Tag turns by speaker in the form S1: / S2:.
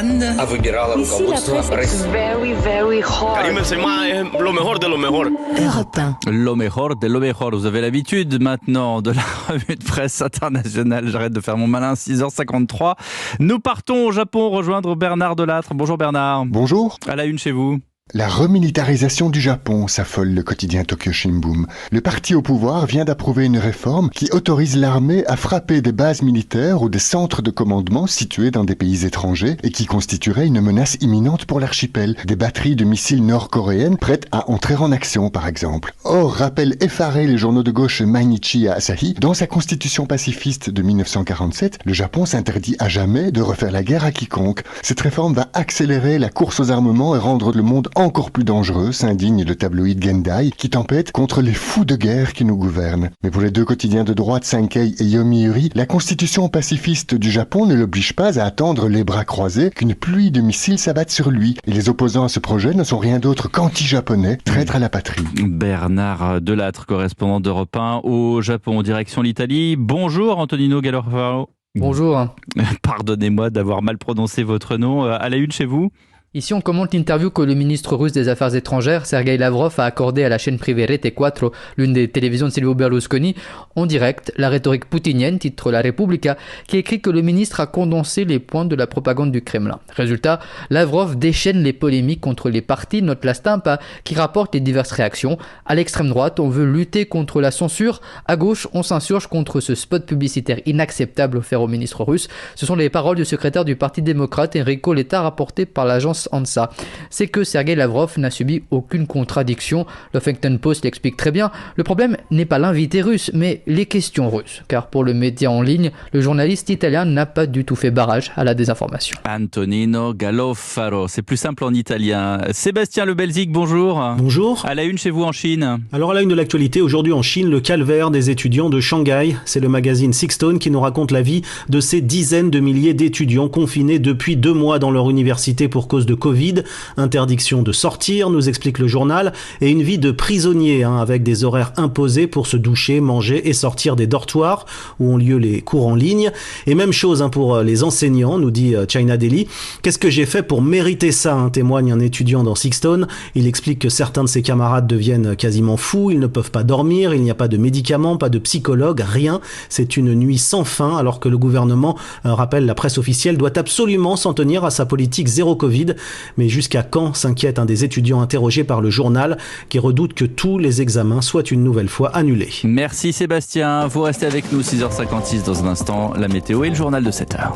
S1: grande.
S2: Ici, la presse est
S3: very, very hot.
S4: Karim Benzema est lo mejor de lo mejor.
S2: Europe 1.
S5: Lo mejor de lo mejor. Vous avez l'habitude maintenant de la revue de presse internationale. J'arrête de faire mon malin, 6h53. Nous partons au Japon rejoindre Bernard Delattre. Bonjour Bernard.
S6: Bonjour.
S5: À la une chez vous.
S6: La remilitarisation du Japon, s'affole le quotidien Tokyo Shimbun. Le parti au pouvoir vient d'approuver une réforme qui autorise l'armée à frapper des bases militaires ou des centres de commandement situés dans des pays étrangers et qui constitueraient une menace imminente pour l'archipel. Des batteries de missiles nord-coréennes prêtes à entrer en action, par exemple. Or, rappellent effarés les journaux de gauche Mainichi et Asahi, dans sa constitution pacifiste de 1947, le Japon s'interdit à jamais de refaire la guerre à quiconque. Cette réforme va accélérer la course aux armements et rendre le monde encore plus dangereux, s'indigne le tabloïd Gendai, qui tempête contre les fous de guerre qui nous gouvernent. Mais pour les deux quotidiens de droite, Sankei et Yomiuri, la constitution pacifiste du Japon ne l'oblige pas à attendre les bras croisés qu'une pluie de missiles s'abatte sur lui. Et les opposants à ce projet ne sont rien d'autre qu'anti-japonais, traîtres à la patrie.
S5: Bernard Delattre, correspondant d'Europe 1 au Japon, direction l'Italie. Bonjour Antonino Gallofaro.
S7: Bonjour.
S5: Pardonnez-moi d'avoir mal prononcé votre nom. À la une chez vous ?
S7: Ici, on commente l'interview que le ministre russe des Affaires étrangères, Sergei Lavrov, a accordée à la chaîne privée Rete 4, l'une des télévisions de Silvio Berlusconi, en direct, la rhétorique poutinienne, titre La Repubblica, qui écrit que le ministre a condensé les points de la propagande du Kremlin. Résultat, Lavrov déchaîne les polémiques contre les partis, note la Stampa, qui rapporte les diverses réactions. À l'extrême droite, on veut lutter contre la censure. À gauche, on s'insurge contre ce spot publicitaire inacceptable offert au ministre russe. Ce sont les paroles du secrétaire du Parti démocrate, Enrico Letta, rapportées par l'agence ANSA. C'est que Sergei Lavrov n'a subi aucune contradiction. Le Huffington Post l'explique très bien. Le problème n'est pas l'invité russe, mais les questions russes. Car pour le média en ligne, le journaliste italien n'a pas du tout fait barrage à la désinformation.
S5: Antonino Gallofaro, c'est plus simple en italien. Sébastien Le Belzic, bonjour.
S8: Bonjour.
S5: À la une chez vous en Chine.
S8: Alors à la une de l'actualité, aujourd'hui en Chine, le calvaire des étudiants de Shanghai. C'est le magazine Sixstone qui nous raconte la vie de ces dizaines de milliers d'étudiants confinés depuis 2 mois dans leur université pour cause de Covid. Interdiction de sortir, nous explique le journal, et une vie de prisonnier avec des horaires imposés pour se doucher, manger et sortir des dortoirs où ont lieu les cours en ligne. Et même chose pour les enseignants, nous dit China Daily. Qu'est-ce que j'ai fait pour mériter ça, témoigne un étudiant dans Sixstone. Il explique que certains de ses camarades deviennent quasiment fous, ils ne peuvent pas dormir, il n'y a pas de médicaments, pas de psychologue, rien. C'est une nuit sans fin, alors que le gouvernement, rappelle la presse officielle, doit absolument s'en tenir à sa politique zéro Covid. Mais jusqu'à quand, s'inquiète un des étudiants interrogés par le journal, qui redoute que tous les examens soient une nouvelle fois annulés.
S5: Merci Sébastien, vous restez avec nous, 6h56 dans un instant, la météo et le journal de 7h.